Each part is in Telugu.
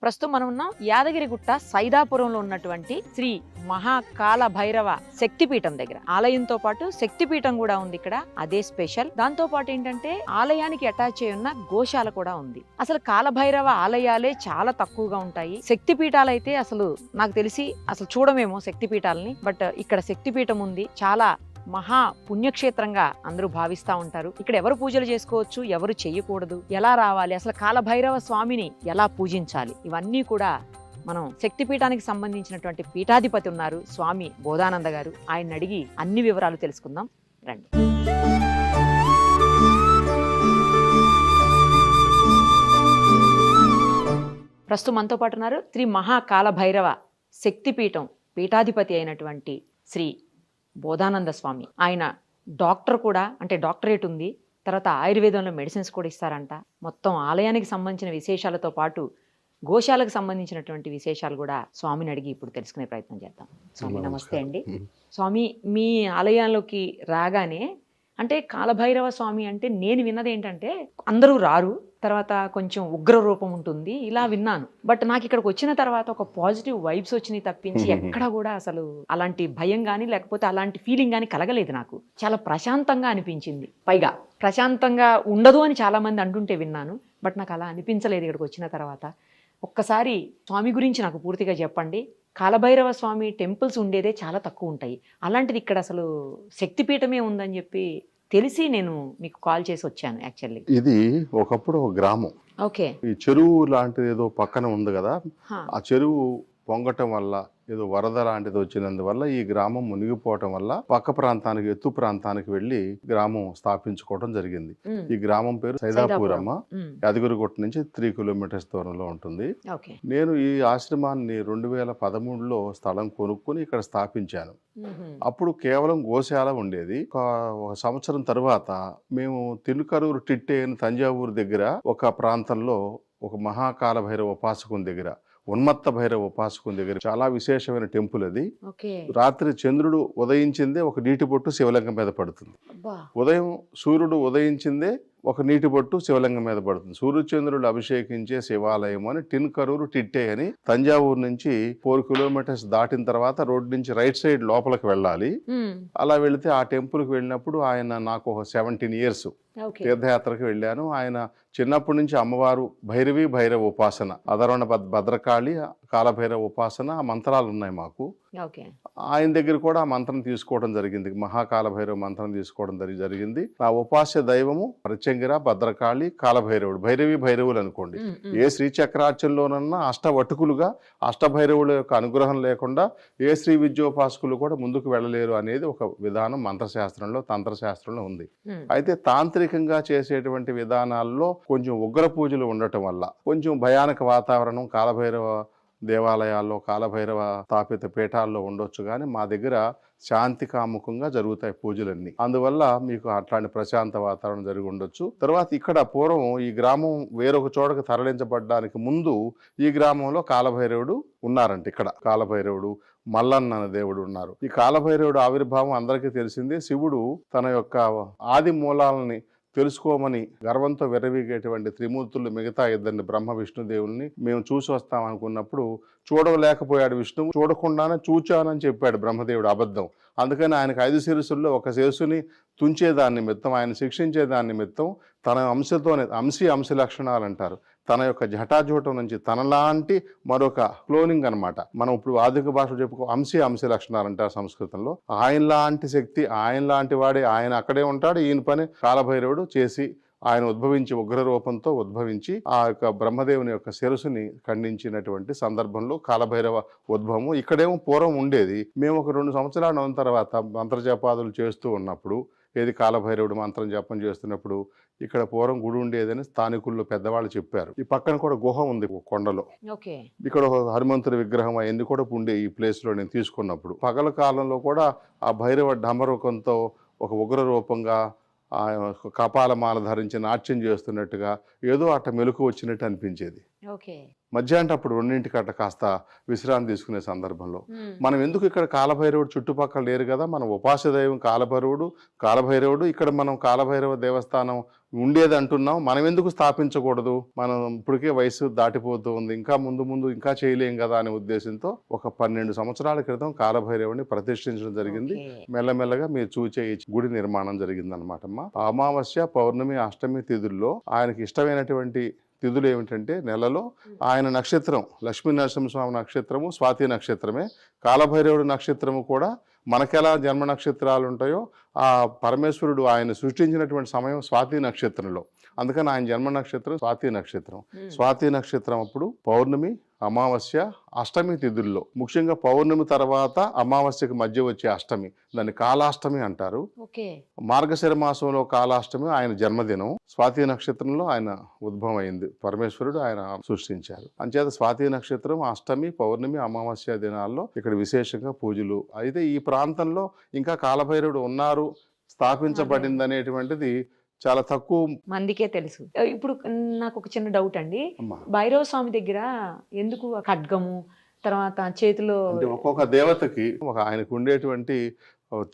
ప్రస్తుతం మనం ఉన్నాం యాదగిరిగుట్ట సైదాపురంలో ఉన్నటువంటి శ్రీ మహాకాల భైరవ శక్తిపీఠం దగ్గర. ఆలయంతో పాటు శక్తిపీఠం కూడా ఉంది ఇక్కడ, అదే స్పెషల్. దాంతో పాటు ఏంటంటే ఆలయానికి అటాచ్ అయి ఉన్న గోశాల కూడా ఉంది. అసలు కాలభైరవ ఆలయాలే చాలా తక్కువగా ఉంటాయి. శక్తిపీఠాలు అయితే అసలు నాకు తెలిసి అసలు చూడమేమో శక్తిపీఠాలని, బట్ ఇక్కడ శక్తిపీఠం ఉంది. చాలా మహా పుణ్యక్షేత్రంగా అందరూ భావిస్తూ ఉంటారు. ఇక్కడ ఎవరు పూజలు చేసుకోవచ్చు, ఎవరు చేయకూడదు, ఎలా రావాలి, అసలు కాలభైరవ స్వామిని ఎలా పూజించాలి, ఇవన్నీ కూడా మనం శక్తిపీఠానికి సంబంధించినటువంటి పీఠాధిపతి ఉన్నారు స్వామి బోధానంద గారు. ఆయన అడిగి అన్ని వివరాలు తెలుసుకుందాం రండి. ప్రస్తుతం మనతో పాటు ఉన్నారు శ్రీ మహాకాలభైరవ శక్తిపీఠం పీఠాధిపతి అయినటువంటి శ్రీ బోధానంద స్వామి. ఆయన డాక్టర్ కూడా, అంటే డాక్టరేట్ ఉంది, తర్వాత ఆయుర్వేదంలో మెడిసిన్స్ కూడా ఇస్తారంట. మొత్తం ఆలయానికి సంబంధించిన విశేషాలతో పాటు గోశాలకు సంబంధించినటువంటి విశేషాలు కూడా స్వామిని అడిగి ఇప్పుడు తెలుసుకునే ప్రయత్నం చేద్దాం. స్వామి నమస్తే అండి. స్వామి, మీ ఆలయంలోకి రాగానే అంటే కాలభైరవ స్వామి అంటే నేను విన్నది ఏంటంటే అందరూ రారు, తర్వాత కొంచెం ఉగ్ర రూపం ఉంటుంది ఇలా విన్నాను. బట్ నాకు ఇక్కడికి వచ్చిన తర్వాత ఒక పాజిటివ్ వైబ్స్ వచ్చినాయి తప్పించి ఎక్కడ కూడా అసలు అలాంటి భయం కానీ లేకపోతే అలాంటి ఫీలింగ్ కానీ కలగలేదు. నాకు చాలా ప్రశాంతంగా అనిపించింది. పైగా ప్రశాంతంగా ఉండదు అని చాలా మంది అంటుంటే విన్నాను, బట్ నాకు అలా అనిపించలేదు ఇక్కడికి వచ్చిన తర్వాత. ఒక్కసారి స్వామి గురించి నాకు పూర్తిగా చెప్పండి. కాలభైరవ స్వామి టెంపుల్స్ ఉండేదే చాలా తక్కువ ఉంటాయి, అలాంటిది ఇక్కడ అసలు శక్తిపీఠమే ఉందని చెప్పి తెలిసి నేను మీకు కాల్ చేసి వచ్చాను. యాక్చువల్లీ ఇది ఒకప్పుడు ఒక గ్రామం. ఓకే. ఈ చెరువు లాంటిది ఏదో పక్కన ఉంది కదా, ఆ చెరువు పొంగటం వల్ల ఏదో వరద లాంటిది వచ్చినందువల్ల ఈ గ్రామం మునిగిపోవటం వల్ల పక్క ప్రాంతానికి, ఎత్తు ప్రాంతానికి వెళ్లి గ్రామం స్థాపించుకోవడం జరిగింది. ఈ గ్రామం పేరు సైదాపురమ్మ. యాదగిరిగుట్ట నుంచి 3 కిలోమీటర్స్ దూరంలో ఉంటుంది. నేను ఈ ఆశ్రమాన్ని 2013లో స్థలం కొనుక్కొని ఇక్కడ స్థాపించాను. అప్పుడు కేవలం గోశాల ఉండేది. ఒక సంవత్సరం తర్వాత మేము తినుకరూరు టిట్టే అని తంజావూరు దగ్గర ఒక ప్రాంతంలో ఒక మహాకాల భైరవ ఉపాసకుని దగ్గర, ఉన్మత్త భైరవ ఉపాసకుని దగ్గర చాలా విశేషమైన టెంపుల్ అది. రాత్రి చంద్రుడు ఉదయించిందే ఒక నీటి బొట్టు శివలింగం మీద పడుతుంది. ఉదయం సూర్యుడు ఉదయించిందే ఒక నీటి బొట్టు శివలింగం మీద పడుతుంది. సూర్యచంద్రుడు అభిషేకించే శివాలయం అని టిన్కరూరు టిట్టే అని తంజావూరు నుంచి 4 కిలోమీటర్స్ దాటిన తర్వాత రోడ్డు నుంచి రైట్ సైడ్ లోపలికి వెళ్ళాలి. అలా వెళితే ఆ టెంపుల్కి వెళ్ళినప్పుడు ఆయన నాకు ఒక 17 ఇయర్స్ తీర్థయాత్రకు వెళ్ళాను. ఆయన చిన్నప్పటి నుంచి అమ్మవారు భైరవి భైరవ ఉపాసన, అధర్వణ భద్రకాళి, కాలభైరవ ఉపాసన, ఆ మంత్రాలు ఉన్నాయి మాకు. ఆయన దగ్గర కూడా ఆ మంత్రం తీసుకోవడం జరిగింది, మహాకాల భైరవ మంత్రం తీసుకోవడం జరిగింది. నా ఉపాస్య దైవము ప్రత్యంగిర, భద్రకాళి, కాలభైరవుడు, భైరవి భైరవులు అనుకోండి. ఏ శ్రీచక్రార్చనలోనన్నా అష్టవటుకులుగా అష్టభైరవుల యొక్క అనుగ్రహం లేకుండా ఏ శ్రీ విద్యోపాసకులు కూడా ముందుకు వెళ్ళలేరు అనేది ఒక విధానం మంత్రశాస్త్రంలో, తంత్రశాస్త్రంలో ఉంది. అయితే తాంత్రికంగా చేసేటువంటి విధానాల్లో కొంచెం ఉగ్ర పూజలు ఉండటం వల్ల కొంచెం భయానక వాతావరణం కాలభైరవ దేవాలయాల్లో, కాలభైరవ స్థాపిత పీఠాల్లో ఉండొచ్చు, కానీ మా దగ్గర శాంతి కాముకంగా జరుగుతాయి పూజలన్నీ. అందువల్ల మీకు అట్లాంటి ప్రశాంత వాతావరణం జరిగి ఉండొచ్చు. తర్వాత ఇక్కడ పూర్వం ఈ గ్రామం వేరొక చోటకు తరలించబడడానికి ముందు ఈ గ్రామంలో కాలభైరవుడు ఉన్నారంట. ఇక్కడ కాలభైరవుడు, మల్లన్న అనే దేవుడు ఉన్నారు. ఈ కాలభైరవుడు ఆవిర్భావం అందరికీ తెలిసిందే. శివుడు తన యొక్క ఆది మూలాలని తెలుసుకోమని గర్వంతో విర్రవీగేటువంటి త్రిమూర్తులు మిగతా ఇద్దరిని, బ్రహ్మ విష్ణుదేవుల్ని మేము చూసి వస్తాం అనుకున్నప్పుడు చూడలేకపోయాడు విష్ణువు. చూడకుండానే చూచానని చెప్పాడు బ్రహ్మదేవుడు, అబద్ధం. అందుకని ఆయనకు 5 శిరస్సుల్లో ఒక శిరస్సుని తుంచేదాని నిమిత్తం, ఆయన శిక్షించేదాని నిమిత్తం తన అంశతోనే, అంశి లక్షణాలు అంటారు, తన యొక్క జటాజూటం నుంచి తనలాంటి మరొక క్లోనింగ్ అనమాట. మనం ఇప్పుడు ఆధునిక భాషలో చెప్పుకో అంశి లక్షణాలు అంటారు సంస్కృతంలో. ఆయనలాంటి శక్తి, ఆయనలాంటి వాడే, ఆయన అక్కడే ఉంటాడు. ఈయన పని కాలభైరవుడు చేసి ఆయన ఉద్భవించి, ఉగ్ర రూపంతో ఉద్భవించి ఆ యొక్క బ్రహ్మదేవుని యొక్క శిరస్సుని ఖండించినటువంటి సందర్భంలో కాలభైరవ ఉద్భవం ఇక్కడేమో పూర్వం ఉండేది. మేము ఒక 2 సంవత్సరాల తర్వాత మంత్రజపాదులు చేస్తూ ఉన్నప్పుడు, ఏది కాలభైరవుడు మంత్రం జపం చేస్తున్నప్పుడు ఇక్కడ పూర్వం గుడి ఉండేదని స్థానికుల్లో పెద్దవాళ్ళు చెప్పారు. ఈ పక్కన కూడా గుహ ఉంది కొండలో. ఇక్కడ ఒక హనుమంతుడి విగ్రహం అవన్నీ కూడా ఉండే ఈ ప్లేస్ లో నేను తీసుకున్నప్పుడు. పగల కాలంలో కూడా ఆ భైరవ ఢమరుకంతో ఒక ఉగ్ర రూపంగా ఆ కపాలమాల ధరించి నాట్యం చేస్తున్నట్టుగా ఏదో అట్ట మెలకు వచ్చినట్టు అనిపించేది. మధ్యాహ్నం అప్పుడు 2ంటికి అట్ట కాస్త విశ్రాంతి తీసుకునే సందర్భంలో మనం ఎందుకు ఇక్కడ కాలభైరవుడు చుట్టుపక్కల లేరు కదా, మన ఉపాస్య దైవం కాలభైరవుడు. ఇక్కడ మనం కాలభైరవ దేవస్థానం ఉండేది అంటున్నాం, మనం ఎందుకు స్థాపించకూడదు, మనం ఇప్పటికే వయసు దాటిపోతూ ఉంది, ఇంకా ముందు ముందు ఇంకా చేయలేం కదా అనే ఉద్దేశంతో ఒక 12 సంవత్సరాల క్రితం కాలభైరవుని ప్రతిష్ఠించడం జరిగింది. ఓకే. మెల్లమెల్లగా మీరు చూచే ఈ గుడి నిర్మాణం జరిగింది అనమాటమ్మా. అమావాస్య, పౌర్ణమి, అష్టమి తిథుల్లో ఆయనకి ఇష్టమైనటువంటి తిథులు ఏమిటంటే, నెలలో ఆయన నక్షత్రం లక్ష్మీ నరసింహస్వామి నక్షత్రము స్వాతి నక్షత్రమే, కాలభైరవుడి నక్షత్రము కూడా మనకెలా జన్మ నక్షత్రాలు ఉంటాయో ఆ పరమేశ్వరుడు ఆయన సృష్టించినటువంటి సమయం స్వాతి నక్షత్రంలో, అందుకని ఆయన జన్మ నక్షత్రం స్వాతి నక్షత్రం. స్వాతి నక్షత్రం అప్పుడు పౌర్ణమి, అమావాస్య, అష్టమి తిథుల్లో, ముఖ్యంగా పౌర్ణమి తర్వాత అమావాస్యకి మధ్య వచ్చే అష్టమి, దాన్ని కాలాష్టమి అంటారు. ఓకే. మార్గశిర మాసంలో కాలాష్టమి ఆయన జన్మదినం. స్వాతి నక్షత్రంలో ఆయన ఉద్భవం అయింది, పరమేశ్వరుడు ఆయన సృష్టించారు. అంచేత స్వాతి నక్షత్రం, అష్టమి, పౌర్ణమి, అమావాస్య దినాల్లో ఇక్కడ విశేషంగా పూజలు. అయితే ఈ ప్రాంతంలో ఇంకా కాలభైరవుడు ఉన్నారు, స్థాపించబడింది అనేటువంటిది చాలా తక్కువ మందికే తెలుసు. ఇప్పుడు నాకు ఒక చిన్న డౌట్ అండి, అమ్మా. భైరవ స్వామి దగ్గర ఎందుకు ఆ ఖడ్గము, తర్వాత చేతిలో అంటే ఒక్కొక్క దేవతకి ఒక ఆయనకు ఉండేటువంటి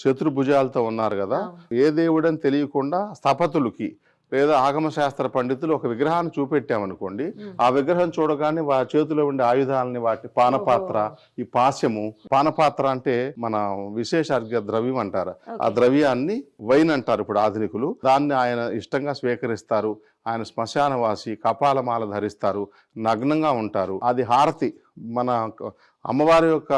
చతుర్భుజాలతో ఉన్నారు కదా, ఏ దేవుడని తెలియకుండా స్థపతులకి లేదా ఆగమ శాస్త్ర పండితులు ఒక విగ్రహాన్ని చూపెట్టామనుకోండి, ఆ విగ్రహం చూడగానే వారి చేతిలో ఉండే ఆయుధాలని, వాటి పానపాత్ర, ఈ పాస్యము, పానపాత్ర అంటే మన విశేష అర్ఘ్య ద్రవ్యం అంటారు, ఆ ద్రవ్యాన్ని వైన్ అంటారు ఇప్పుడు ఆధునికులు, దాన్ని ఆయన ఇష్టంగా స్వీకరిస్తారు. ఆయన శ్మశానవాసి, కపాలమాల ధరిస్తారు, నగ్నంగా ఉంటారు. అది హారతి. మన అమ్మవారి యొక్క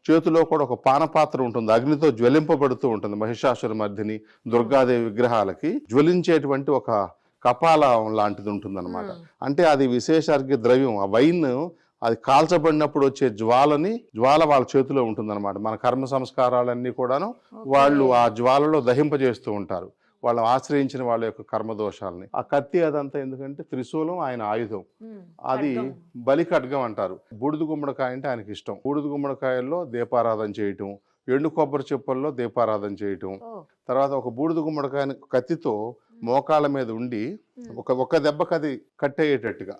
చేతిలో కూడా ఒక పానపాత్ర ఉంటుంది, అగ్నితో జ్వలింపబడుతూ ఉంటుంది. మహిషాసుర మర్దిని, దుర్గాదేవి విగ్రహాలకి జ్వలించేటువంటి ఒక కపాలం లాంటిది ఉంటుంది అనమాట. అంటే అది విశేషార్ఘ్య ద్రవ్యం. ఆ వైన్ అది కాల్చబడినప్పుడు వచ్చే జ్వాల వాళ్ళ చేతిలో ఉంటుంది అనమాట. మన కర్మ సంస్కారాలన్నీ కూడాను వాళ్ళు ఆ జ్వాలలో దహింపజేస్తూ ఉంటారు, వాళ్ళు ఆశ్రయించిన వాళ్ళ యొక్క కర్మదోషాలని. ఆ కత్తి అదంతా ఎందుకంటే త్రిశూలం ఆయన ఆయుధం, అది బలి ఖడ్గం అంటారు. బూడిద గుమ్మడికాయ అంటే ఆయనకి ఇష్టం. బూడిద గుమ్మడికాయల్లో దీపారాధన చేయటం, ఎండు కొబ్బరి చెప్పుల్లో దీపారాధన చేయటం, తర్వాత ఒక బూడిద గుమ్మడికాయని కత్తితో మోకాళ్ళ మీద ఉండి ఒక దెబ్బకి అది కట్టేయేటట్టుగా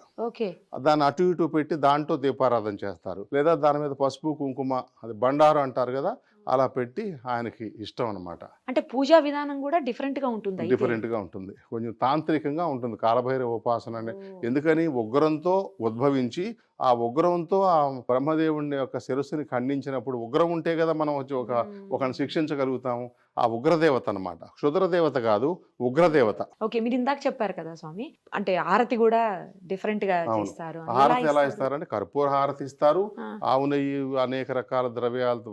దాన్ని అటు ఇటు పెట్టి దాంట్లో దీపారాధన చేస్తారు. లేదా దాని మీద పసుపు కుంకుమ, అది బండారు అంటారు కదా, అలా పెట్టి ఆయనకి ఇష్టం అనమాట. అంటే పూజా విధానం కూడా డిఫరెంట్ గా ఉంటుంది. డిఫరెంట్ గా ఉంటుంది, కొంచెం తాంత్రికంగా ఉంటుంది కాలభైరవ ఉపాసన అంటే. ఎందుకని ఉగ్రంతో ఉద్భవించి ఆ ఉగ్రంతో ఆ బ్రహ్మదేవుని యొక్క శిరస్సుని ఖండించినప్పుడు, ఉగ్రం ఉంటే కదా మనం వచ్చి ఒకరిని శిక్షించగలుగుతాము. ఆ ఉగ్రదేవత అనమాట, క్షుద్రదేవత కాదు, ఉగ్రదేవత. ఓకే, మీరు ఇందాక చెప్పారు కదా స్వామి, అంటే హారతి కూడా డిఫరెంట్ గా చేస్తారు. హారతి ఎలా ఇస్తారంటే కర్పూర హారతి ఇస్తారు, ఆవు నెయ్యి, అనేక రకాల ద్రవ్యాలతో,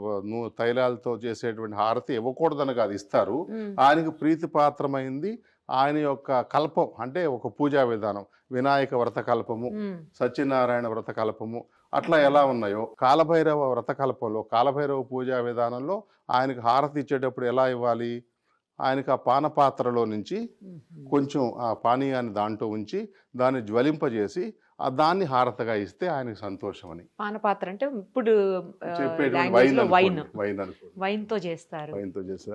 తైలాలతో చేసేటువంటి హారతి ఇవ్వకూడదని కాదు, ఇస్తారు. ఆయనకు ప్రీతిపాత్రమైంది ఆయన యొక్క కల్పం, అంటే ఒక పూజా విధానం, వినాయక వ్రత కల్పము, సత్యనారాయణ వ్రత కల్పము, అట్లా ఎలా ఉన్నాయో కాలభైరవ వ్రత కల్పంలో, కాలభైరవ పూజా విధానంలో ఆయనకు హారతి ఇచ్చేటప్పుడు ఎలా ఇవ్వాలి, ఆయనకు ఆ పానపాత్రలో నుంచి కొంచెం ఆ పానీయాన్ని దాంట్లో ఉంచి దాన్ని జ్వలింపజేసి దాన్ని హారతగా ఇస్తే ఆయనకు సంతోషం అని. పానపాత్ర అంటే ఇప్పుడు వైన్ తో చేస్తారు.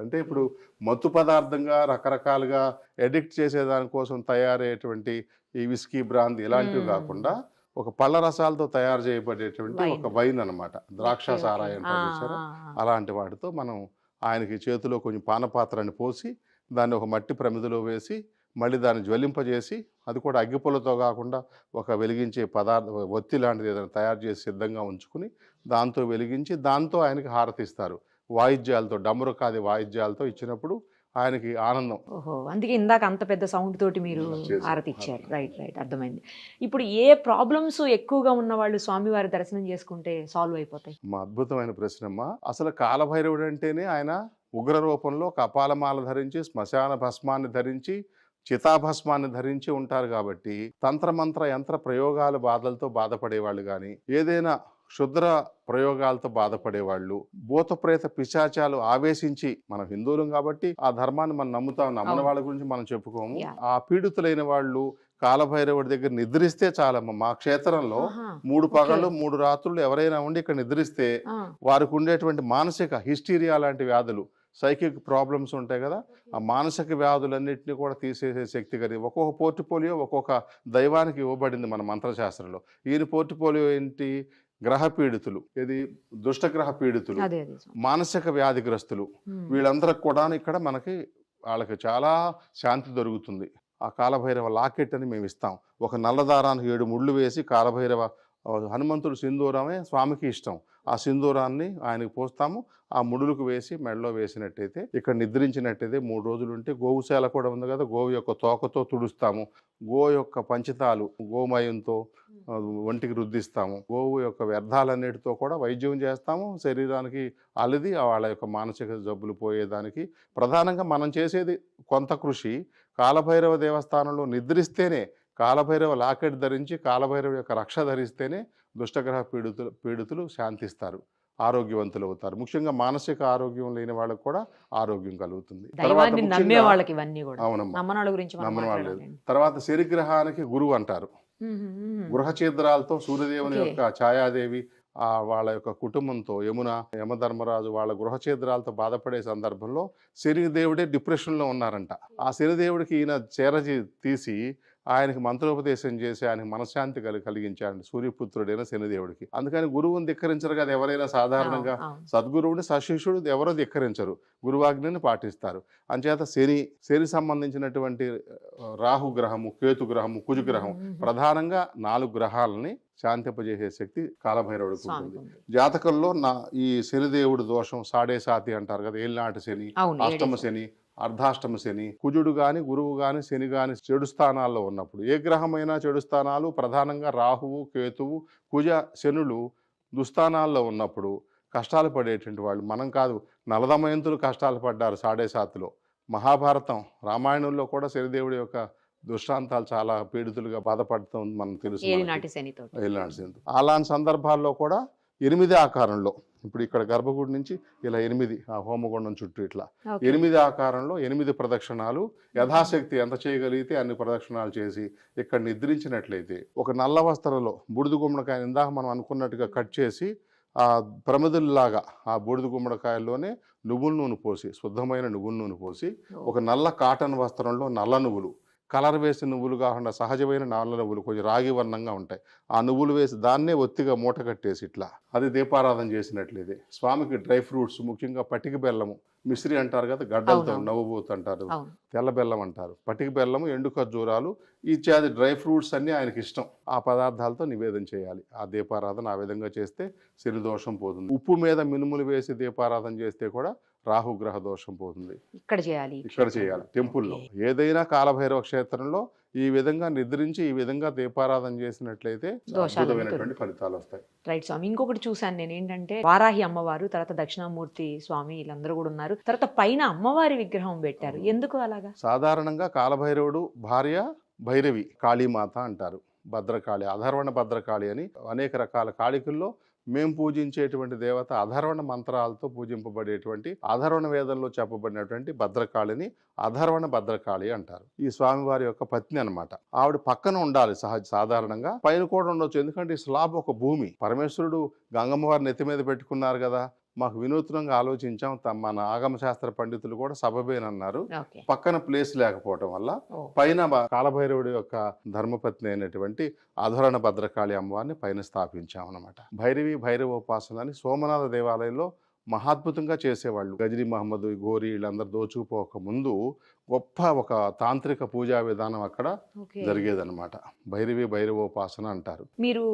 అంటే ఇప్పుడు మత్తు పదార్థంగా రకరకాలుగా ఎడిక్ట్ చేసే దానికోసం తయారయ్యేటువంటి ఈ విస్కీ, బ్రాందీ ఇలాంటివి కాకుండా ఒక పళ్ళ రసాలతో తయారు చేయబడేటువంటి ఒక వైన్ అనమాట, ద్రాక్ష సారాయి అంటారు, అలాంటి వాటితో మనం ఆయనకి చేతిలో కొంచెం పానపాత్రని పోసి దాన్ని ఒక మట్టి ప్రమిదలో వేసి మళ్ళీ దాన్ని జ్వలింపజేసి, అది కూడా అగ్గిపుల్లతో కాకుండా ఒక వెలిగించే ఒత్తి లాంటిది ఏదైనా తయారు చేసి సిద్ధంగా ఉంచుకుని దాంతో వెలిగించి దాంతో ఆయనకి హారతిస్తారు. వాయిద్యాలతో, డమరుకాది వాయిద్యాలతో ఇచ్చినప్పుడు ఆయనకి ఆనందం. ఓహో, అందుకే ఇందాక అంత పెద్ద సౌండ్ తోటి మీరు హారతి ఇచ్చారు. రైట్, అర్థమైంది. ఇప్పుడు ఏ ప్రాబ్లమ్స్ ఎక్కువగా ఉన్న వాళ్ళు స్వామివారి దర్శనం చేసుకుంటే సాల్వ్ అయిపోతాయి? మా అద్భుతమైన ప్రశ్నమ్మా. అసలు కాలభైరవుడు అంటేనే ఆయన ఉగ్ర రూపంలో కపాలమాల ధరించి, శ్మశాన భస్మాన్ని ధరించి, చితాభస్మాన్ని ధరించి ఉంటారు. కాబట్టి తంత్రమంత్ర యంత్ర ప్రయోగాల బాధలతో బాధపడేవాళ్ళు కానీ, ఏదైనా క్షుద్ర ప్రయోగాలతో బాధపడేవాళ్ళు, భూతప్రేత పిశాచాలు ఆవేశించి, మనం హిందువులం కాబట్టి ఆ ధర్మాన్ని మనం నమ్ముతాం, నమ్మని వాళ్ళ గురించి మనం చెప్పుకోము. ఆ పీడితులైన వాళ్ళు కాలభైరవుడి దగ్గర నిద్రిస్తే చాలమ్మ. మా క్షేత్రంలో 3 పగళ్ళు 3 రాత్రులు ఎవరైనా ఉండి ఇక్కడ నిద్రిస్తే వారికి ఉండేటువంటి మానసిక హిస్టీరియా లాంటి వ్యాధులు, సైకిక్ ప్రాబ్లమ్స్ ఉంటాయి కదా, ఆ మానసిక వ్యాధులన్నింటినీ కూడా తీసేసే శక్తి కలిగి ఒక్కొక్క పోర్ట్ఫోలియో ఒక్కొక్క దైవానికి ఇవ్వబడింది మన మంత్రశాస్త్రంలో. ఈయన పోర్ట్ఫోలియో ఏంటి? గ్రహ పీడితులు, ఇది దుష్టగ్రహ పీడితులు, మానసిక వ్యాధిగ్రస్తులు, వీళ్ళందరికి కూడా ఇక్కడ మనకి వాళ్ళకి చాలా శాంతి దొరుకుతుంది. ఆ కాలభైరవ లాకెట్ అని మేము ఇస్తాం. ఒక నల్ల దారానికి 7 ముళ్ళు వేసి కాలభైరవ హనుమంతుడు సింధూరమే స్వామికి ఇష్టం. ఆ సింధూరాన్ని ఆయనకు పోస్తాము. ఆ ముడులకు వేసి మెడలో వేసినట్టయితే, ఇక్కడ నిద్రించినట్టయితే 3 రోజులు ఉంటే, గోవుశాల కూడా ఉంది కదా, గోవు యొక్క తోకతో తుడుస్తాము. గోవు యొక్క పంచితాలు గోమయంతో ఒంటికి రుద్దిస్తాము. గోవు యొక్క వ్యర్థాలన్నిటితో కూడా వైద్యం చేస్తాము. శరీరానికి అలిది వాళ్ళ యొక్క మానసిక జబ్బులు పోయేదానికి ప్రధానంగా మనం చేసేది కొంత కృషి. కాలభైరవ దేవస్థానంలో నిద్రిస్తేనే, కాలభైరవ లాకెట్ ధరించి కాలభైరవ యొక్క రక్ష ధరిస్తేనే దుష్టగ్రహ పీడితులు శాంతిస్తారు, ఆరోగ్యవంతులు అవుతారు. ముఖ్యంగా మానసిక ఆరోగ్యం లేని వాళ్ళకు కూడా ఆరోగ్యం కలుగుతుంది. దైవాన్ని నమ్మే వాళ్ళకి ఇవన్నీ కూడా అవునమ్మా, నమ్మనాల గురించి మనం నమ్మని వాళ్ళు. మాట్లాడాలండి. తర్వాత శనిగ్రహానికి గురువు అంటారు. గృహ ఛిద్రాలతో సూర్యదేవుని యొక్క ఛాయాదేవి వాళ్ళ యొక్క కుటుంబంతో యమున, యమధర్మరాజు వాళ్ళ గృహ ఛిద్రాలతో బాధపడే సందర్భంలో శనిదేవుడే డిప్రెషన్లో ఉన్నారంట. ఆ శనిదేవుడికి ఈయన తీసి ఆయనకి మంత్రోపదేశం చేసి ఆయనకి మనశ్శాంతి కలిగించాడు సూర్యపుత్రుడైన శనిదేవుడికి. అందుకని గురువుని ధిక్కరించరు కదా ఎవరైనా. సాధారణంగా సద్గురువుని సశిష్యుడు ఎవరో ధిక్కరించరు, గురువాజ్ఞని పాటిస్తారు. అంచేత శని సంబంధించినటువంటి రాహుగ్రహము, కేతుగ్రహము, కుజగ్రహం, ప్రధానంగా 4 గ్రహాలని శాంతింపజేసే శక్తి కాలభైరవుడికి ఉంటుంది. జాతకంలో ఈ శనిదేవుడి దోషం సాడేసాతి అంటారు కదా, ఏళ్ళనాటి శని, అష్టమ శని, అర్ధాష్టమ శని, కుజుడు గాని గురువు గాని శని గాని చెడు స్థానాల్లో ఉన్నప్పుడు, ఏ గ్రహమైనా చెడు స్థానాలు, ప్రధానంగా రాహువు, కేతువు, కుజ, శనులు దుస్థానాల్లో ఉన్నప్పుడు కష్టాలు పడేటువంటి వాళ్ళు. మనం కాదు, నలదమయంతులు కష్టాలు పడ్డారు సాడేసాతిలో. మహాభారతం, రామాయణంలో కూడా శనిదేవుడి యొక్క దృష్టాంతాలు చాలా పీడితులుగా బాధపడుతుంది మనం తెలుసు. ఏలినాటి శనితో. అలాంటి సందర్భాల్లో కూడా 8 ఆకారంలో, ఇప్పుడు ఇక్కడ గర్భగుడి నుంచి ఇలా 8 ఆ హోమగుండం చుట్టూ ఇట్లా 8 ఆకారంలో 8 ప్రదక్షిణాలు యథాశక్తి ఎంత చేయగలిగితే అన్ని ప్రదక్షిణాలు చేసి ఇక్కడ నిద్రించినట్లయితే, ఒక నల్ల వస్త్రంలో బూడిద గుమ్మడికాయ ఇందాక మనం అనుకున్నట్టుగా కట్ చేసి ఆ ప్రమిదల్లాగా ఆ బూడిద గుమ్మడికాయల్లోనే నువ్వుల నూనె పోసి, శుద్ధమైన నువ్వుల నూనె పోసి, ఒక నల్ల కాటన్ వస్త్రంలో నల్ల నువ్వులు, కలర్ వేసిన నువ్వులు కాకుండా సహజమైన నల్ల నువ్వులు కొంచెం రాగి వర్ణంగా ఉంటాయి, ఆ నువ్వులు వేసి దాన్నే ఒత్తిగా మూట కట్టేసి ఇట్లా అది దీపారాధన చేసినట్లయితే, స్వామికి డ్రై ఫ్రూట్స్, ముఖ్యంగా పటిక బెల్లము, మిశ్రి అంటారు కదా, గడ్డలతో నవ్వుబోతు అంటారు, తెల్ల బెల్లం అంటారు, పటిక బెల్లము, ఎండు ఖర్జూరాలు ఇత్యాది డ్రై ఫ్రూట్స్ అన్నీ ఆయనకి ఇష్టం. ఆ పదార్థాలతో నివేదన చేయాలి. ఆ దీపారాధన ఆ విధంగా చేస్తే శని దోషం పోతుంది. ఉప్పు మీద మినుములు వేసి దీపారాధన చేస్తే కూడా రాహుగ్రహ దోషం పోతుంది. ఇక్కడ చేయాలి టెంపుల్లో. ఏదైనా కాలభైరవ క్షేత్రంలో ఈ విధంగా నిద్రించి ఈ విధంగా దీపారాధన చేసినట్లయితే అద్భుతమైనటువంటి ఫలితాలు వస్తాయి. రైట్ స్వామి. ఇంకొకటి చూశాను నేను, ఏంటంటే వారాహి అమ్మవారు, తర్వాత దక్షిణామూర్తి స్వామి వీళ్ళందరూ కూడా ఉన్నారు, తర్వాత పైన అమ్మవారి విగ్రహం పెట్టారు. ఎందుకు అలాగా? సాధారణంగా కాలభైరవుడు భార్య భైరవి, కాళీమాత అంటారు, భద్రకాళి, అధర్వణ భద్రకాళి అని అనేక రకాల కాళికల్లో మేము పూజించేటువంటి దేవత అధర్వణ మంత్రాలతో పూజింపబడేటువంటి, అధర్వణ వేదంలో చెప్పబడినటువంటి భద్రకాళిని అధర్వణ భద్రకాళి అంటారు. ఈ స్వామివారి యొక్క పత్ని అన్నమాట. ఆవిడ పక్కన ఉండాలి సాధారణంగా, పైన కూడా ఉండొచ్చు. ఎందుకంటే ఈ స్లాబ్ ఒక భూమి. పరమేశ్వరుడు గంగమ్మ వారిని నెత్తి మీద పెట్టుకున్నారు కదా, మాకు వినూత్నంగా ఆలోచించాం. మన ఆగమ శాస్త్ర పండితులు కూడా సబబేనన్నారు. పక్కన ప్లేస్ లేకపోవటం వల్ల పైన కాలభైరవుడి యొక్క ధర్మపత్ని అయినటువంటి అధరణ భద్రకాళి అమ్మవారిని పైన స్థాపించాం అన్నమాట. భైరవి భైరవోపాసన అని సోమనాథ దేవాలయంలో మహాద్భుతంగా చేసేవాళ్ళు. గజనీ మహమ్మద్, గోరి వీళ్ళందరూ దోచుకుపోక ముందు గొప్ప ఒక తాంత్రిక పూజా విధానం అక్కడ జరిగేదన్నమాట. భైరవి భైరవోపాసన అంటారు. మీరు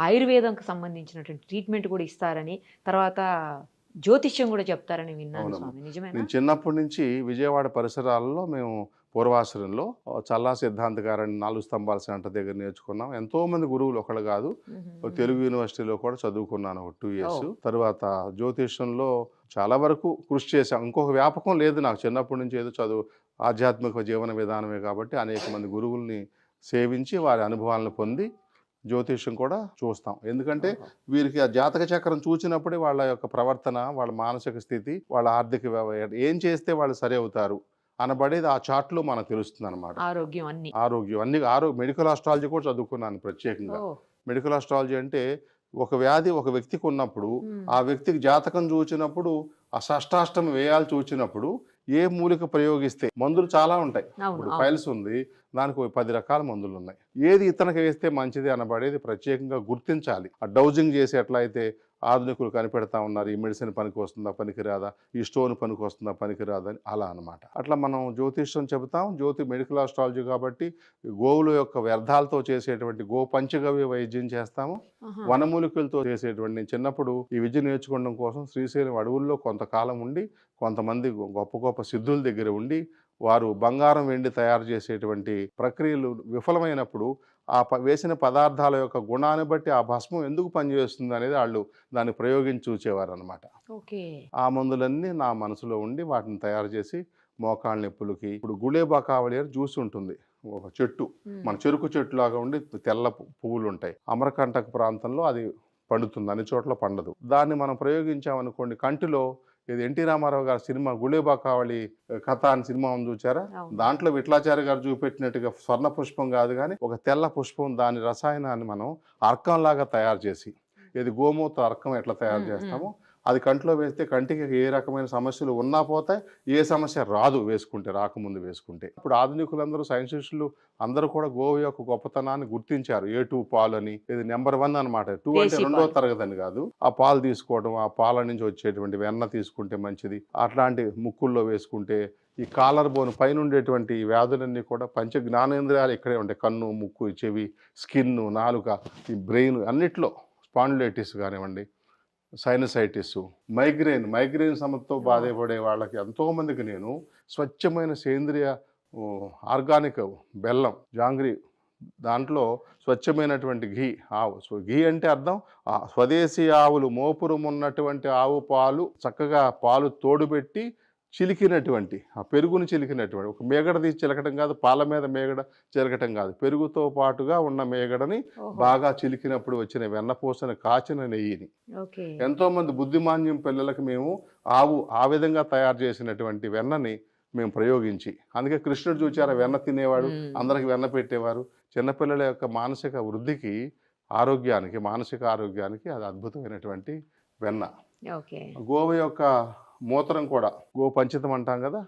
ఆయుర్వేదంకి సంబంధించినటువంటి ట్రీట్మెంట్ కూడా ఇస్తారని, తర్వాత జ్యోతిష్యం కూడా చెప్తారని విన్నాను స్వామి, నిజమేనా? నేను చిన్నప్పటి నుంచి విజయవాడ పరిసరాలలో మేము పూర్వాశ్రయంలో చల్లా సిద్ధాంత గారని 4 స్తంభాల సెంటర్ దగ్గర నేర్చుకున్నాం. ఎంతో మంది గురువులు, ఒకళ్ళు కాదు. తెలుగు యూనివర్సిటీలో కూడా చదువుకున్నాను 2 years. తర్వాత జ్యోతిష్యంలో చాలా వరకు కృషి చేశాం. ఇంకొక వ్యాపకం లేదు నాకు, చిన్నప్పటి నుంచి ఏదో చదువు, ఆధ్యాత్మిక జీవన విధానమే కాబట్టి అనేక మంది గురువుల్ని సేవించి వారి అనుభవాలను పొంది జ్యోతిష్యం కూడా చూస్తాం. ఎందుకంటే వీరికి ఆ జాతక చక్రం చూసినప్పుడే వాళ్ళ యొక్క ప్రవర్తన, వాళ్ళ మానసిక స్థితి, వాళ్ళ ఆర్థిక ఏం చేస్తే వాళ్ళు సరి అవుతారు అనబడేది ఆ చార్ట్లో మనకు తెలుస్తుంది అనమాట. ఆరోగ్యం మెడికల్ ఆస్ట్రాలజీ కూడా చదువుకున్నాను ప్రత్యేకంగా. మెడికల్ ఆస్ట్రాలజీ అంటే ఒక వ్యాధి ఒక వ్యక్తికి ఉన్నప్పుడు ఆ వ్యక్తికి జాతకం చూచినప్పుడు, ఆ షష్టాష్టమి వేయాలు చూచినప్పుడు ఏ మూలిక ప్రయోగిస్తే, మందులు చాలా ఉంటాయి. ఇప్పుడు ఫైల్స్ ఉంది, దానికి 10 రకాల మందులు ఉన్నాయి. ఏది ఇతనికి వేస్తే మంచిది అనబడేది ప్రత్యేకంగా గుర్తించాలి. ఆ డౌజింగ్ చేసి ఎట్లా అయితే ఆధునికులు కనిపెడతా ఉన్నారు, ఈ మెడిసిన్ పనికి వస్తుందా పనికి రాదా, ఈ స్టోన్ పనికి వస్తుందా పనికి రాదా అని అలా అనమాట. అట్లా మనం జ్యోతిష్యం చెబుతాం. జ్యోతి మెడికల్ ఆస్ట్రాలజీ కాబట్టి గోవుల యొక్క వ్యర్థాలతో చేసేటువంటి గో పంచగవ్య వైద్యం చేస్తాము. వనమూలికలతో చేసేటువంటి, నేను చిన్నప్పుడు ఈ విద్య నేర్చుకోవడం కోసం శ్రీశైలం అడవుల్లో కొంతకాలం ఉండి, కొంతమంది గొప్ప గొప్ప సిద్ధుల దగ్గర ఉండి, వారు బంగారం వెండి తయారు చేసేటువంటి ప్రక్రియలు విఫలమైనప్పుడు ఆ వేసిన పదార్థాల యొక్క గుణాన్ని బట్టి ఆ భస్మం ఎందుకు పనిచేస్తుంది అనేది వాళ్ళు దాన్ని ప్రయోగించి చూచేవారు అనమాట. ఆ మందులన్నీ నా మనసులో ఉండి వాటిని తయారు చేసి మోకాళ్ళ నొప్పులకి, ఇప్పుడు గుళేబా కావలి అని జ్యూస్ ఉంటుంది, ఒక చెట్టు, మన చెరుకు చెట్టు లాగా ఉండి తెల్ల పువ్వులు ఉంటాయి. అమరకంటక ప్రాంతంలో అది పండుతుంది, అన్ని చోట్ల పండదు. దాన్ని మనం ప్రయోగించామనుకోండి, కంటిలో ఇది ఎన్టీ రామారావు గారి సినిమా గుళేబా కావలి కథ అని సినిమా ఉంది చూచారా, దాంట్లో విఠలాచార్య గారు చూపెట్టినట్టుగా స్వర్ణ పుష్పం కాదు కానీ ఒక తెల్ల పుష్పం, దాని రసాయనాన్ని మనం అర్కంలాగా తయారు చేసి, ఇది గోమూత్ర అర్కం ఎట్లా తయారు చేస్తామో అది కంటిలో వేస్తే కంటికి ఏ రకమైన సమస్యలు ఉన్నా పోతాయి, ఏ సమస్య రాదు వేసుకుంటే, రాకముందు వేసుకుంటే. ఇప్పుడు ఆధునికులందరూ సైంటిస్టులు అందరూ కూడా గోవు యొక్క గొప్పతనాన్ని గుర్తించారు. A2 పాలు అని, ఇది నెంబర్ 1 అనమాట. 2 అంటే 2వ తరగతి అని కాదు. ఆ పాలు తీసుకోవడం, ఆ పాల నుంచి వచ్చేటువంటి వెన్న తీసుకుంటే మంచిది, అట్లాంటి ముక్కుల్లో వేసుకుంటే ఈ కాలర్ బోన్ పైన ఉండేటువంటి వ్యాధులన్నీ కూడా పంచ జ్ఞానేంద్రియాలు ఇక్కడే ఉంటాయి. కన్ను, ముక్కు, చెవి, స్కిన్, నాలుక, ఈ బ్రెయిన్ అన్నిట్లో, స్పాండిలైటిస్ కానివ్వండి, సైనసైటిస్, మైగ్రేన్ సమస్యతో బాధపడే వాళ్ళకి ఎంతోమందికి నేను స్వచ్ఛమైన సేంద్రియ ఆర్గానిక్ బెల్లం, జాంగ్రీ, దాంట్లో స్వచ్ఛమైనటువంటి ఘీ, ఆవు, సో ఘీ అంటే అర్థం స్వదేశీ ఆవులు మోపురం ఉన్నటువంటి ఆవు పాలు చక్కగా పాలు తోడుపెట్టి చిలికినటువంటి, ఆ పెరుగుని చిలికినటువంటి, ఒక మేగడ తీసి చిలకటం కాదు, పాల మీద మేగడ చిలకటం కాదు, పెరుగుతో పాటుగా ఉన్న మేగడని బాగా చిలికినప్పుడు వచ్చిన వెన్నపూసని, కాచిన నెయ్యిని. ఎంతో మంది బుద్ధిమాన్యం పిల్లలకి మేము ఆ విధంగా తయారు చేసినటువంటి వెన్నని మేము ప్రయోగించి, అందుకే కృష్ణుడు చూచారా వెన్న తినేవాడు, అందరికి వెన్న పెట్టేవారు. చిన్నపిల్లల యొక్క మానసిక వృద్ధికి, ఆరోగ్యానికి, మానసిక ఆరోగ్యానికి అది అద్భుతమైనటువంటి వెన్న. గోవు యొక్క మూత్రం కూడా గో పంచితం అంటాం కదా,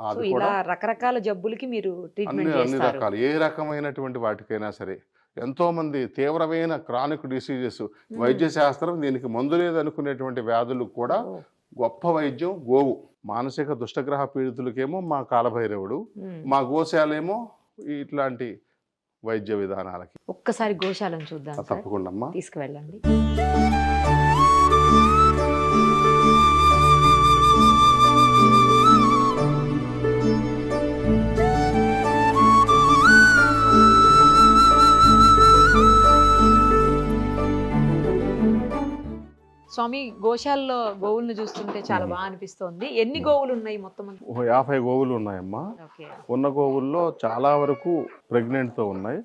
అది కూడా రకరకాల జబ్బులకి మీరు అన్ని రకాలు, ఏ రకమైనటువంటి వాటికైనా సరే. ఎంతో మంది తీవ్రమైన క్రానిక్ డిసీజెస్, వైద్య శాస్త్రం దీనికి మందు లేదనుకునేటువంటి వ్యాధులు కూడా గొప్ప వైద్యం గోవు. మానసిక దుష్టగ్రహ పీడితులకేమో మా కాలభైరవుడు, మా గోశాలేమో ఇట్లాంటి వైద్య విధానాలకి. ఒక్కసారి గోశాలను చూద్దాం. తప్పకుండా అమ్మా, తీసుకువెళ్ళండి. స్వామి, గోశాలలో గోవులను చూస్తుంటే చాలా బాగా అనిపిస్తోంది. ఎన్ని గోవులు ఉన్నాయి మొత్తం? 50 గోవులు ఉన్నాయమ్మా. ఉన్న గోవుల్లో చాలా వరకు ప్రెగ్నెంట్తో ఉన్నాయి.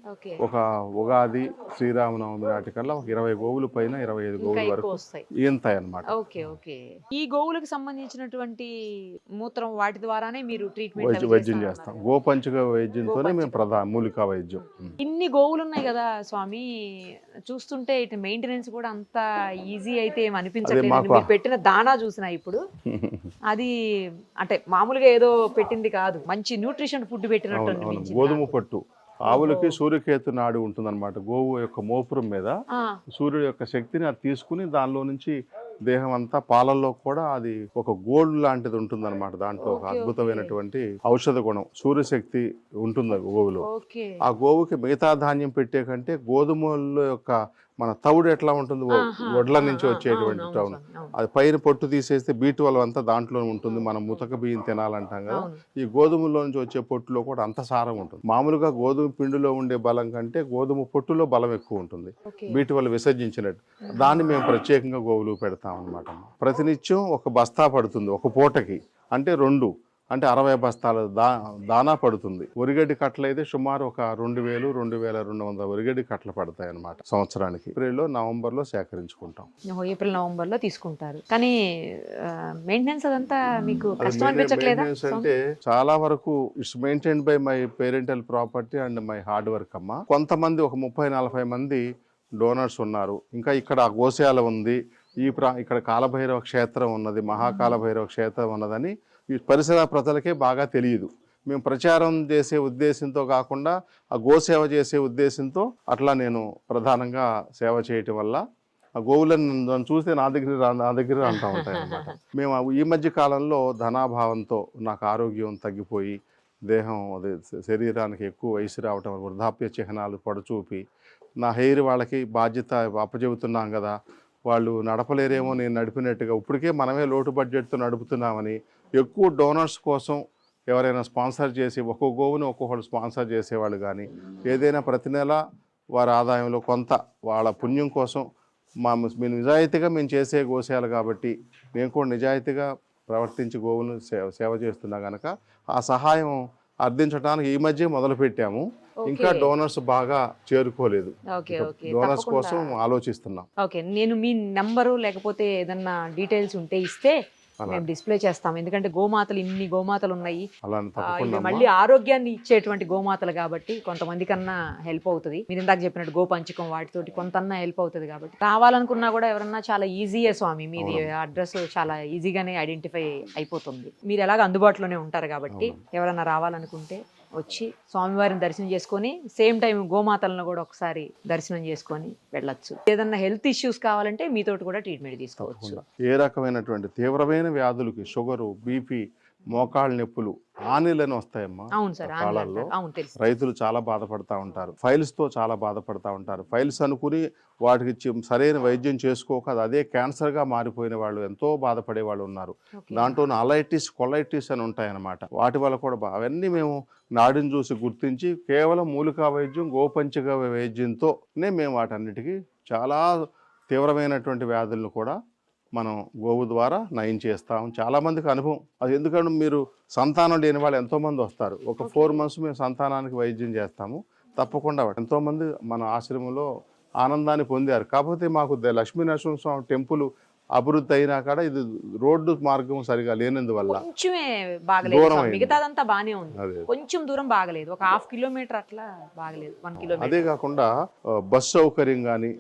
ఒక ఉగాది, శ్రీరామనవమి నాటికల్లా 20 గోవులు పైన 25 గోవులు వరకు ఈంతాయి అన్నమాట. ఈ గోవులకు సంబంధించినటువంటి మూత్రం వాటి ద్వారానే మీరు ట్రీట్మెంట్ వైద్యం చేస్తాం. గోపంచక వైద్యంతోనే మేము మూలికా వైద్యం. ఇన్ని గోవులు ఉన్నాయి కదా స్వామి, చూస్తుంటే ఇటు మెయింటెనెన్స్ కూడా అంత ఈజీ అయితే అనిపించట్లేదు. మీరు పెట్టిన దానా చూసినా ఇప్పుడు అది అంటే మామూలుగా ఏదో పెట్టింది కాదు, మంచి న్యూట్రిషన్ ఫుడ్ పెట్టినట్టు. గోధుమ పట్టు, ఆవులకి సూర్యకేతు నాడి ఉంటుందన్నమాట. గోవు యొక్క మోపురం మీద సూర్యుడు యొక్క శక్తిని అది తీసుకుని దానిలో నుంచి దేహం అంతా, పాలల్లో కూడా అది ఒక గోల్డ్ లాంటిది ఉంటుందన్నమాట. దాంట్లో ఒక అద్భుతమైనటువంటి ఔషధ గుణం, సూర్యశక్తి ఉంటుంది గోవులో. ఆ గోవుకి మిగతా ధాన్యం పెట్టే కంటే గోధుమల యొక్క మన తవుడు ఎట్లా ఉంటుంది, వడ్ల నుంచి వచ్చేటువంటి టౌన్, అది పైన పొట్టు తీసేస్తే B12 అంతా దాంట్లో ఉంటుంది. మనం ముతక బియ్యం తినాలంటాం కదా, ఈ గోధుమలో నుంచి వచ్చే పొట్టులో కూడా అంత సారం ఉంటుంది. మామూలుగా గోధుమ పిండిలో ఉండే బలం కంటే గోధుమ పొట్టులో బలం ఎక్కువ ఉంటుంది, B12 విసర్జించినట్టు. దాన్ని మేము ప్రత్యేకంగా గోవులు పెడతాం అన్నమాట. ప్రతినిత్యం ఒక బస్తా పడుతుంది ఒక పూటకి, అంటే 2 అంటే 60 బస్తాల దానా పడుతుంది. ఒరిగడ్డి కట్టలు అయితే సుమారు ఒక 2000-2200 ఒరిగడ్డి కట్టలు పడతాయి అన్నమాట సంవత్సరానికి. నవంబర్లో సేకరించుకుంటాం. ఏప్రిల్ నవంబర్లో తీసుకుంటారు. కానీ మెయింటెనెన్స్ అదంతా మీకు కష్టం అనిపించట్లేదా? అంటే చాలా వరకు it's maintained by my parental property and my hard work అమ్మా. కొంతమంది ఒక 30-40 మంది డోనర్స్ ఉన్నారు. ఇంకా ఇక్కడ గోశాల ఉంది, ఇక్కడ కాలభైరవ క్షేత్రం ఉన్నది, మహాకాలభైరవ క్షేత్రం ఉన్నదని ఈ పరిసర ప్రజలకే బాగా తెలియదు. మేము ప్రచారం చేసే ఉద్దేశంతో కాకుండా ఆ గోసేవ చేసే ఉద్దేశంతో అట్లా నేను ప్రధానంగా సేవ చేయటం వల్ల ఆ గోవులను నన్ను చూస్తే నా దగ్గర అంటూ ఉంటాయి అన్నమాట. మేము ఈ మధ్య కాలంలో ధనాభావంతో నాకు ఆరోగ్యం తగ్గిపోయి దేహం అదే శరీరానికి ఎక్కువ వయసు రావటం, వృద్ధాప్య చిహ్నాలు పడచూపి నా హెయిర్ వాళ్ళకి బాధ్యత అప్పచెబుతున్నాం కదా, వాళ్ళు నడపలేరేమో నేను నడిపినట్టుగా, ఇప్పటికే మనమే లోటు బడ్జెట్తో నడుపుతున్నామని ఎక్కువ డోనర్స్ కోసం ఎవరైనా స్పాన్సర్ చేసి ఒక్కో గోవుని ఒక్కొక్కరు స్పాన్సర్ చేసేవాళ్ళు కానీ, ఏదైనా ప్రతి నెల వారి ఆదాయంలో కొంత వాళ్ళ పుణ్యం కోసం మేము నిజాయితీగా మేము చేసే గోశాల కాబట్టి నేను కూడా నిజాయితీగా ప్రవర్తించి గోవును సేవ చేస్తున్నా కనుక ఆ సహాయం అర్థించడానికి ఈ మధ్య మొదలుపెట్టాము. ఇంకా డోనర్స్ బాగా చేరుకోలేదు. డోనర్స్ కోసం ఆలోచిస్తున్నాం. ఓకే, నేను మీ నంబరు లేకపోతే ఏదన్నా డీటెయిల్స్ ఉంటే ఇస్తే మేము డిస్ప్లే చేస్తాం. ఎందుకంటే గోమాతలు ఇన్ని గోమాతలు ఉన్నాయి, ఇవి మళ్ళీ ఆరోగ్యాన్ని ఇచ్చేటువంటి గోమాతలు కాబట్టి కొంతమంది కన్నా హెల్ప్ అవుతుంది. మీరు ఇందాక చెప్పినట్టు గోపంచకం వాటితోటి కొంతన్నా హెల్ప్ అవుతుంది కాబట్టి రావాలనుకున్నా కూడా ఎవరన్నా చాలా ఈజీయే స్వామి, మీది అడ్రస్ చాలా ఈజీగానే ఐడెంటిఫై అయిపోతుంది. మీరు ఎలాగ అందుబాటులోనే ఉంటారు కాబట్టి ఎవరన్నా రావాలనుకుంటే వచ్చి స్వామివారిని దర్శనం చేసుకొని సేమ్ టైం గోమాతలను కూడా ఒకసారి దర్శనం చేసుకొని వెళ్ళొచ్చు. ఏదన్నా హెల్త్ ఇష్యూస్ కావాలంటే మీతోటి కూడా ట్రీట్మెంట్ తీసుకోవచ్చు. ఏ రకమైనటువంటి తీవ్రమైన వ్యాధులకి, షుగరు, బీపీ, మోకాళ్ళ నొప్పులు, ఆనీలని వస్తాయమ్మా. అవును సార్, కాలాల్లో రైతులు చాలా బాధపడతా ఉంటారు, ఫైల్స్ తో చాలా బాధపడతా ఉంటారు. ఫైల్స్ అనుకుని వాటికి సరైన వైద్యం చేసుకోక అదే క్యాన్సర్ గా మారిపోయిన వాళ్ళు ఎంతో బాధపడే వాళ్ళు ఉన్నారు. దాంట్లో అలైటిస్, కొలైటిస్ అని ఉంటాయన్నమాట. వాటి వల్ల కూడా అవన్నీ మేము నాడిని చూసి గుర్తించి కేవలం మూలికా వైద్యం, గోపంచక వైద్యంతోనే మేము వాటన్నిటికీ చాలా తీవ్రమైనటువంటి వ్యాధులను కూడా మనం గోవు ద్వారా నయం చేస్తాం. చాలామందికి అనుభవం అది. ఎందుకంటే మీరు సంతానం లేని వాళ్ళు ఎంతోమంది వస్తారు. ఒక 4 months మేము సంతానానికి వైద్యం చేస్తాము. తప్పకుండా ఎంతోమంది మన ఆశ్రమంలో ఆనందాన్ని పొందారు. కాకపోతే మాకు లక్ష్మీ నరసింహస్వామి టెంపుల్ అభివృద్ధి అయినా కూడా ఇది రోడ్డు మార్గం సరిగా లేనందువల్ల కొంచెమే బాగలేదు, మిగతాదంతా బాగానే ఉంది. కొంచెం దూరం బాగలేదు, ఒక 1/2 kilometer అట్లా బాగలేదు, 1 kilometer. అదే కాకుండా బస్ సౌకర్యం కానీ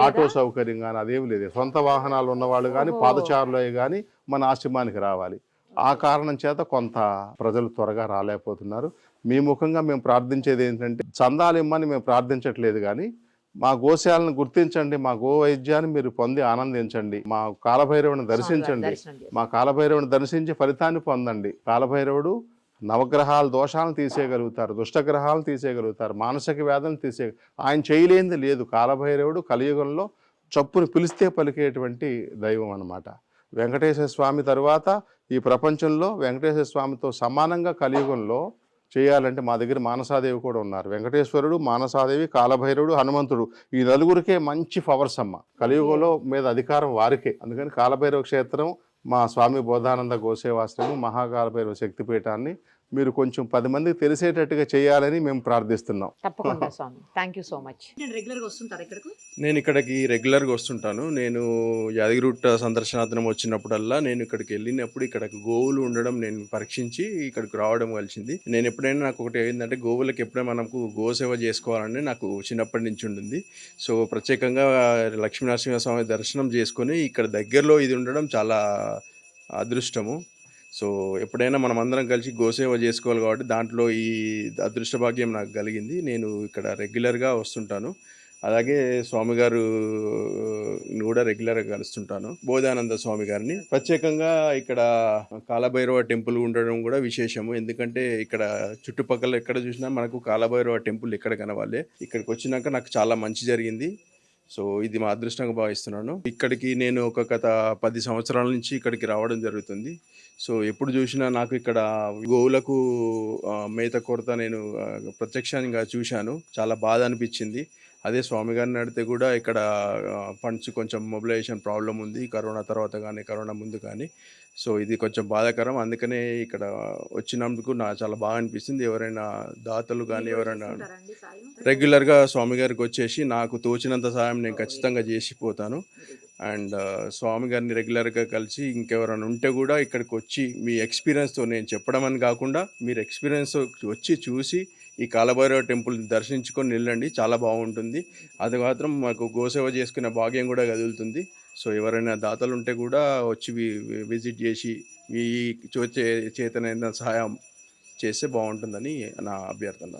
ఆటో సౌకర్యం కానీ అదేమి లేదు. సొంత వాహనాలు ఉన్నవాళ్ళు కానీ పాదచారులు కానీ మన ఆశ్రమానికి రావాలి. ఆ కారణం చేత కొంత ప్రజలు త్వరగా రాలేకపోతున్నారు. మీ ముఖంగా మేము ప్రార్థించేది ఏంటంటే, చందాలు ఇమ్మని మేము ప్రార్థించట్లేదు కానీ మా గోశాలను గుర్తించండి, మా గో వైద్యాన్ని మీరు పొంది ఆనందించండి, మా కాలభైరవుని దర్శించండి, మా కాలభైరవుని దర్శించి ఫలితాన్ని పొందండి. కాలభైరవుడు నవగ్రహాల దోషాలను తీసేయగలుగుతారు, దుష్టగ్రహాలను తీసేయగలుగుతారు, మానసిక వ్యాధులను ఆయన చేయలేనిది లేదు. కాలభైరవుడు కలియుగంలో చప్పును పిలిస్తే పలికేటువంటి దైవం అన్నమాట. వెంకటేశ్వర స్వామి తరువాత ఈ ప్రపంచంలో వెంకటేశ్వర స్వామితో సమానంగా కలియుగంలో చేయాలంటే మా దగ్గర మానసాదేవి కూడా ఉన్నారు. వెంకటేశ్వరుడు, మానసాదేవి, కాలభైరవుడు, హనుమంతుడు, ఈ నలుగురికే మంచి పవర్స్ అమ్మ. కలియుగంలో మీద అధికారం వారికే. అందుకని కాలభైరవ క్షేత్రం, మా స్వామి బోధానంద గోసేవాశ్రమం, మహాకాలభైరవ శక్తిపీఠాన్ని మీరు కొంచెం 10 మందికి తెలిసేటట్టుగా చేయాలని మేము ప్రార్థిస్తున్నాం. తప్పకుండా స్వామి, థ్యాంక్ యూ సో మచ్. నేను ఇక్కడికి రెగ్యులర్గా వస్తుంటాను. నేను యాదగిరిగుట్ట సందర్శనార్థం వచ్చినప్పుడల్లా నేను ఇక్కడికి వెళ్ళినప్పుడు ఇక్కడ గోవులు ఉండడం నేను పరీక్షించి ఇక్కడికి రావడం కలిసింది. నేను ఎప్పుడైనా నాకు ఒకటి ఏంటంటే, గోవులకు ఎప్పుడైనా మనకు గోసేవ చేసుకోవాలని నాకు చిన్నప్పటి నుంచి ఉంటుంది. సో ప్రత్యేకంగా లక్ష్మీనరసింహస్వామి దర్శనం చేసుకొని ఇక్కడ దగ్గరలో ఇది ఉండడం చాలా అదృష్టము. సో ఎప్పుడైనా మనం అందరం కలిసి గోసేవ చేసుకోవాలి కాబట్టి దాంట్లో ఈ అదృష్ట భాగ్యం నాకు కలిగింది. నేను ఇక్కడ రెగ్యులర్గా వస్తుంటాను. అలాగే స్వామి గారు కూడా రెగ్యులర్గా కలుస్తుంటాను, బోధానంద స్వామి గారిని. ప్రత్యేకంగా ఇక్కడ కాలభైరవ టెంపుల్ ఉండడం కూడా విశేషము. ఎందుకంటే ఇక్కడ చుట్టుపక్కల ఎక్కడ చూసినా మనకు కాలభైరవ టెంపుల్ ఎక్కడ కనవాలి. ఇక్కడికి వచ్చినాక నాకు చాలా మంచి జరిగింది. సో ఇది మా అదృష్టంగా భావిస్తున్నాను. ఇక్కడికి నేను ఒక గత 10 సంవత్సరాల నుంచి ఇక్కడికి రావడం జరుగుతుంది. సో ఎప్పుడు చూసినా నాకు ఇక్కడ గోవులకు మేత కొరత నేను ప్రత్యక్షంగా చూశాను. చాలా బాధ అనిపించింది. అదే స్వామి గారిని అడిగితే కూడా ఇక్కడ ఫండ్స్ కొంచెం మొబిలైజేషన్ ప్రాబ్లం ఉంది, కరోనా తర్వాత కానీ కరోనా ముందు కానీ. సో ఇది కొంచెం బాధాకరం. అందుకనే ఇక్కడ వచ్చినందుకు నాకు చాలా బాగా అనిపిస్తుంది. ఎవరైనా దాతలు కానీ ఎవరైనా రెగ్యులర్గా స్వామి గారికి వచ్చేసి నాకు తోచినంత సాయం నేను ఖచ్చితంగా చేసిపోతాను. అండ్ స్వామి గారిని రెగ్యులర్గా కలిసి ఇంకెవరైనా ఉంటే కూడా ఇక్కడికి వచ్చి మీ ఎక్స్పీరియన్స్తో, నేను చెప్పడం అని కాకుండా మీరు ఎక్స్పీరియన్స్ వచ్చి చూసి ఈ కాలభైరవ టెంపుల్ని దర్శించుకొని వెళ్ళండి, చాలా బాగుంటుంది. అది మాత్రం మాకు గోసేవ చేసుకునే భాగ్యం కూడా కదులుతుంది. సో ఎవరైనా దాతలు ఉంటే కూడా వచ్చి విజిట్ చేసి మీ చేతనైన సహాయం చేస్తే బాగుంటుందని నా అభ్యర్థన.